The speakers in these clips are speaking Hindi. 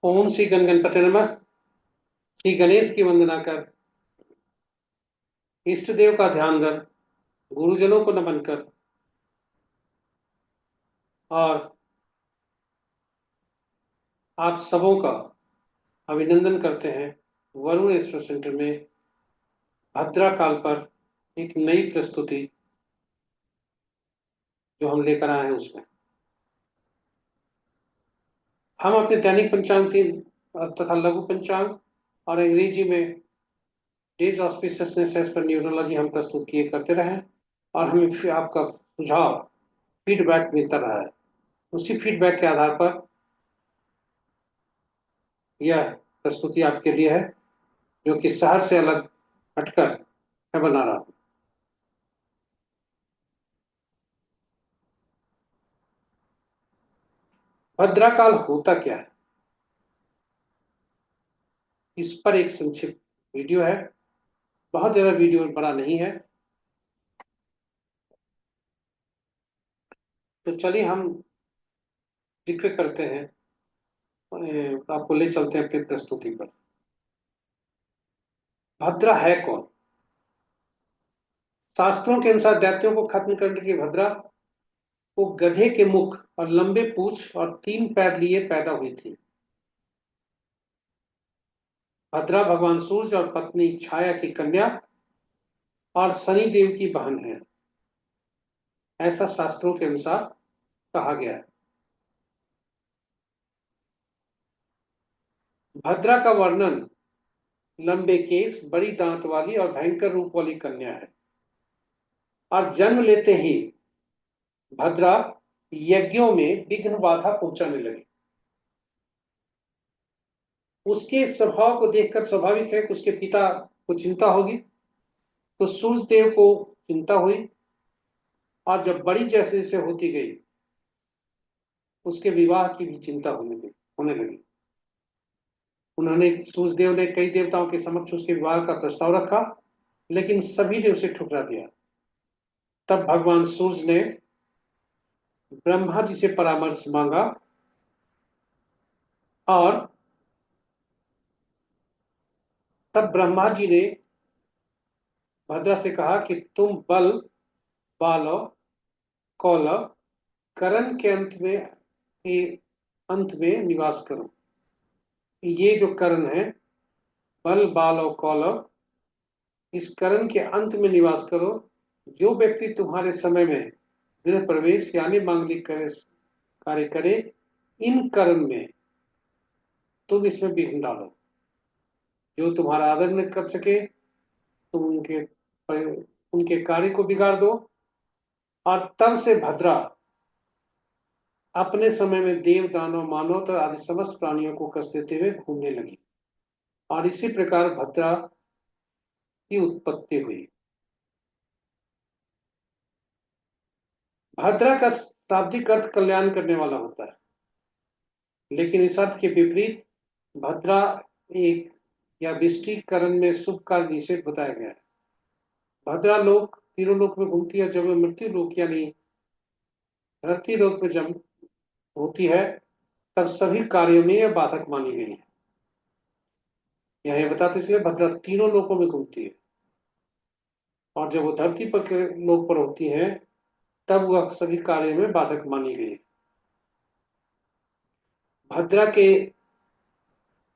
ओम श्री गणपति नमः। श्री गणेश की वंदना कर, इष्ट देव का ध्यान रख, गुरुजनों को नमन कर और आप सबों का अभिनंदन करते हैं। वरुण एस्ट्रो सेंटर में भद्रा काल पर एक नई प्रस्तुति जो हम लेकर आए हैं उसमें हम अपने दैनिक पंचांग तथा लघु पंचांग और अंग्रेजी में days auspiciousness as per neurology हम प्रस्तुत किए करते रहे और हमें फिर आपका सुझाव फीडबैक मिलता रहा है। उसी फीडबैक के आधार पर यह प्रस्तुति आपके लिए है, जो कि शहर से अलग हटकर मैं बना रहा हूं। भद्राकाल होता क्या है, इस पर एक संक्षिप्त वीडियो है। बहुत ज्यादा वीडियो बड़ा नहीं है, तो चलिए हम जिक्र करते हैं। आपको ले चलते हैं अपनी प्रस्तुति पर। भद्रा है कौन? शास्त्रों के अनुसार दैत्यों को खत्म करने की भद्रा वो गधे के मुख और लंबे पूंछ और 3 पैर लिए पैदा हुई थी। भद्रा भगवान सूर्य और पत्नी छाया की कन्या और शनि देव की बहन है, ऐसा शास्त्रों के अनुसार कहा गया है। भद्रा का वर्णन लंबे केस, बड़ी दांत वाली और भयंकर रूप वाली कन्या है। और जन्म लेते ही भद्रा यज्ञों में विघ्न बाधा पहुंचाने लगी। उसके स्वभाव को देखकर स्वाभाविक है कि उसके पिता को चिंता होगी, तो सूर्य देव को चिंता हुई। और जब बड़ी जैसे जैसे होती गई, उसके विवाह की भी चिंता होने लगी। उन्होंने सूर्य देव ने कई देवताओं के समक्ष उसके विवाह का प्रस्ताव रखा, लेकिन सभी ने उसे ठुकरा दिया। तब भगवान सूर्य ने ब्रह्मा जी से परामर्श मांगा और तब ब्रह्मा जी ने भद्रा से कहा कि तुम बल, बालव, कौलव, करण के अंत में निवास करो। ये जो करण है, बल, बाल और कौलव, इस करण के अंत में निवास करो। जो व्यक्ति तुम्हारे समय में गृह प्रवेश यानी मांगलिक कार्य करे, इन करण में तुम इसमें विघ्न डालो। जो तुम्हारा आदर न कर सके, तुम उनके कार्य को बिगाड़ दो। और तब से भद्रा अपने समय में देव, दानव, मानव आदि समस्त प्राणियों को कष्ट देते हुए घूमने लगी। और इसी प्रकार भद्रा की उत्पत्ति हुई। भद्रा का शाब्दिक अर्थ कल्याण करने वाला होता है, लेकिन इस अर्थ के विपरीत भद्रा एक या विष्टिकरण में शुभ कार्य निषेध बताया गया है। भद्रा लोक तीनों लोक में घूमती है। जब वह मृत्यु लोक यानी धरती लोक में जब होती है, तब सभी कार्यों में यह बाधक मानी गई है। यह बताते इसलिए भद्रा तीनों लोकों में घूमती है, और जब वो धरती पर के लोक पर होती है, तब वह सभी कार्यों में बाधक मानी गई है। भद्रा के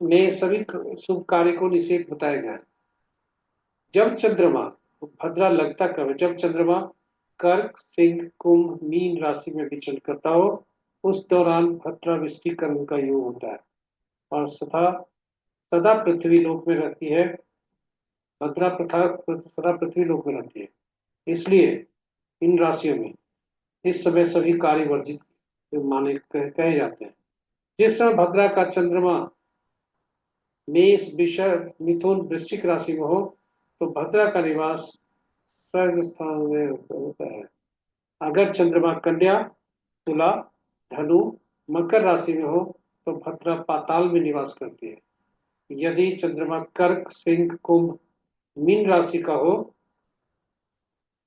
में सभी शुभ कार्य को निषेध बताया गया है। जब चंद्रमा, भद्रा लगता कब है? जब चंद्रमा कर्क, सिंह, कुंभ, मीन राशि में विचरण करता हो, उस दौरान भद्रा विष्टिकरण का योग होता है और सदा सदा पृथ्वी लोक में रहती है। भद्रा प्रथा सदा पृथ्वी लोक में रहती है, इसलिए इन राशियों में इस समय सभी कार्य वर्जित माने कहे जाते हैं। जिस समय भद्रा का चंद्रमा मेष, वृषभ, मिथुन, वृश्चिक राशि में हो, तो भद्रा का निवास स्वर्ग स्थान में होता है। अगर चंद्रमा कन्या, तुला, धनु, मकर राशि में हो, तो भद्रा पाताल में निवास करती है। यदि चंद्रमा कर्क, सिंह, कुंभ, मीन राशि का हो,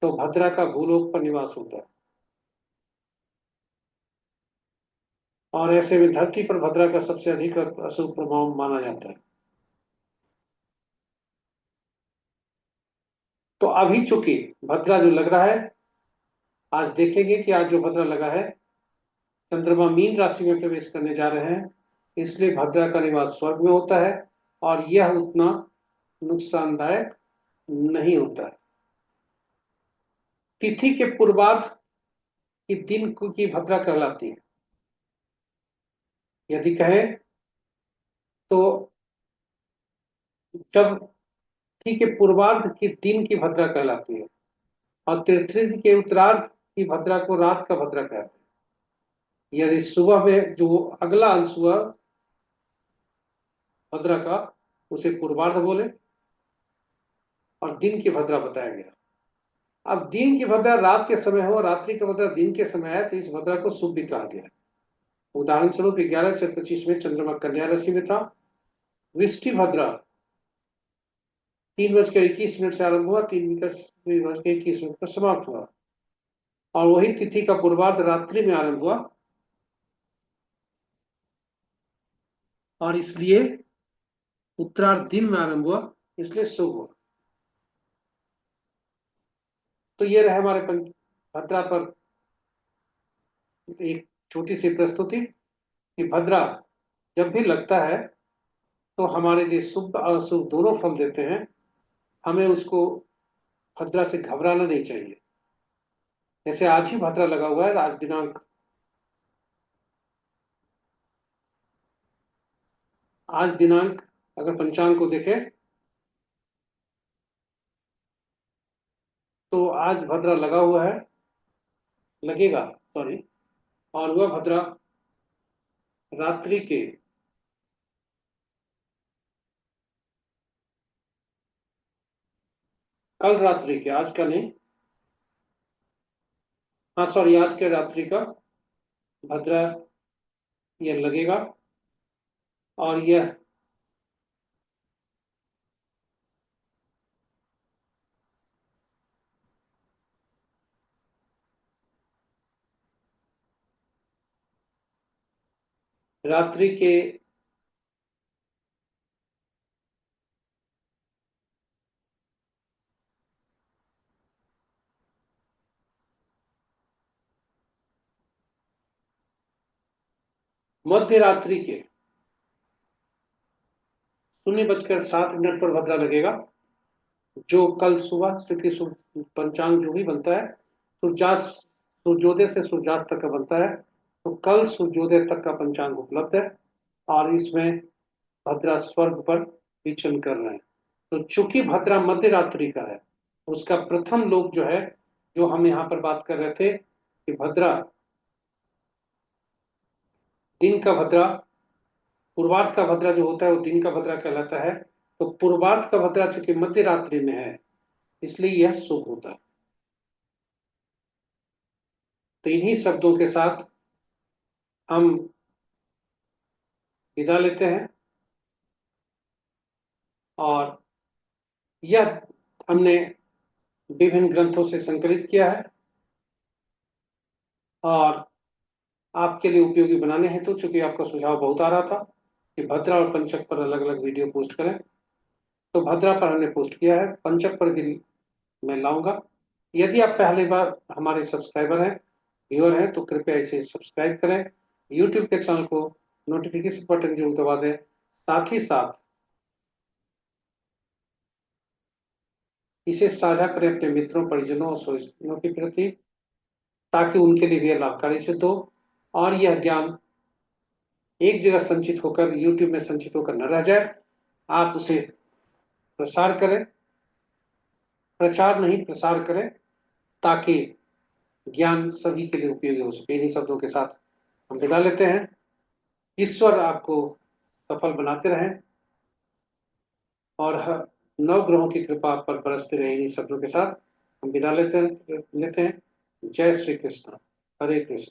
तो भद्रा का भूलोक पर निवास होता है। और ऐसे में धरती पर भद्रा का सबसे अधिक अशुभ प्रभाव माना जाता है। तो अभी चूंकि भद्रा जो लग रहा है, आज देखेंगे कि आज जो भद्रा लगा है, चंद्रमा मीन राशि में प्रवेश करने जा रहे हैं, इसलिए भद्रा का निवास स्वर्ग में होता है और यह उतना नुकसानदायक नहीं होता है। तिथि के पूर्वार्ध की दिन की भद्रा कहलाती है। यदि कहें तो जब तिथि के पूर्वार्ध की दिन की भद्रा कहलाती है और तृतीय के उत्तरार्ध की भद्रा को रात का भद्रा कहते हैं। यदि सुबह में जो अगला अंश हुआ भद्रा का, उसे पूर्वार्ध बोले और दिन की भद्रा बताया गया। अब दिन की भद्रा रात के समय हो, रात्रि की भद्रा दिन के समय है, तो इस भद्रा को शुभ भी कहा गया है। उदाहरण स्वरूप 11:25 में चंद्रमा कन्या राशि में था। विष्टि भद्रा 3:21 से आरंभ हुआ, 3:21 पर समाप्त हुआ और वही तिथि का पूर्वार्ध रात्रि में आरंभ हुआ और इसलिए उत्तरार्ध दिन में आरंभ हुआ, इसलिए शुभ हुआ। तो ये रहे हमारे भद्रा पर एक छोटी सी प्रस्तुति कि भद्रा जब भी लगता है तो हमारे लिए शुभ और अशुभ दोनों फल देते हैं। हमें उसको भद्रा से घबराना नहीं चाहिए। जैसे आज ही भद्रा लगा हुआ है, आज दिनांक अगर पंचांग को देखें तो आज भद्रा लगा हुआ है, लगेगा, सॉरी। और वह भद्रा रात्रि के कल रात्रि के, आज का नहीं, हाँ सॉरी, आज के रात्रि का भद्रा यह लगेगा और यह रात्रि के मध्य रात्रि के 0:07 पर भद्रा लगेगा, जो कल सुबह, क्योंकि पंचांग जो भी बनता है सूर्योदय से सूर्यास्त तक का बनता है, तो कल सूर्योदय तक का पंचांग उपलब्ध है और इसमें भद्रा स्वर्ग पर विचरण कर रहे हैं। तो चूंकि भद्रा मध्य रात्रि का है, उसका प्रथम लोक जो है, जो हम यहाँ पर बात कर रहे थे कि भद्रा दिन का भद्रा, पूर्वार्ध का भद्रा जो होता है वो दिन का भद्रा कहलाता है। तो पूर्वार्ध का भद्रा चूंकि मध्य रात्रि में है, इसलिए यह शुभ होता है। तो इन्हीं शब्दों के साथ हम विदा लेते हैं और यह हमने विभिन्न ग्रंथों से संकलित किया है और आपके लिए उपयोगी बनाने हेतु, चूंकि आपका सुझाव बहुत आ रहा था कि भद्रा और पंचक पर अलग अलग वीडियो पोस्ट करें, तो भद्रा पर हमने पोस्ट किया है, पंचक पर भी मैं लाऊंगा। यदि आप पहली बार हमारे सब्सक्राइबर हैं, व्यूअर हैं, तो कृपया इसे सब्सक्राइब करें, यूट्यूब के चैनल को नोटिफिकेशन बटन जरूर दबा दें, साथ ही साथ इसे साझा करें अपने मित्रों, परिजनों और स्वजनों के प्रति, ताकि उनके लिए भी यह लाभकारी सिद्ध हो और यह ज्ञान एक जगह संचित होकर, यूट्यूब में संचित होकर न रह जाए। आप उसे प्रसार करें, प्रचार नहीं प्रसार करें, ताकि ज्ञान सभी के लिए उपयोगी हो सके। इन्हीं शब्दों के साथ हम विदा लेते हैं। ईश्वर आपको सफल बनाते रहें और हर नव ग्रहों की कृपा आप पर बरसते रहे। इन्हीं शब्दों के साथ हम विदा लेते हैं। जय श्री कृष्ण, हरे कृष्ण।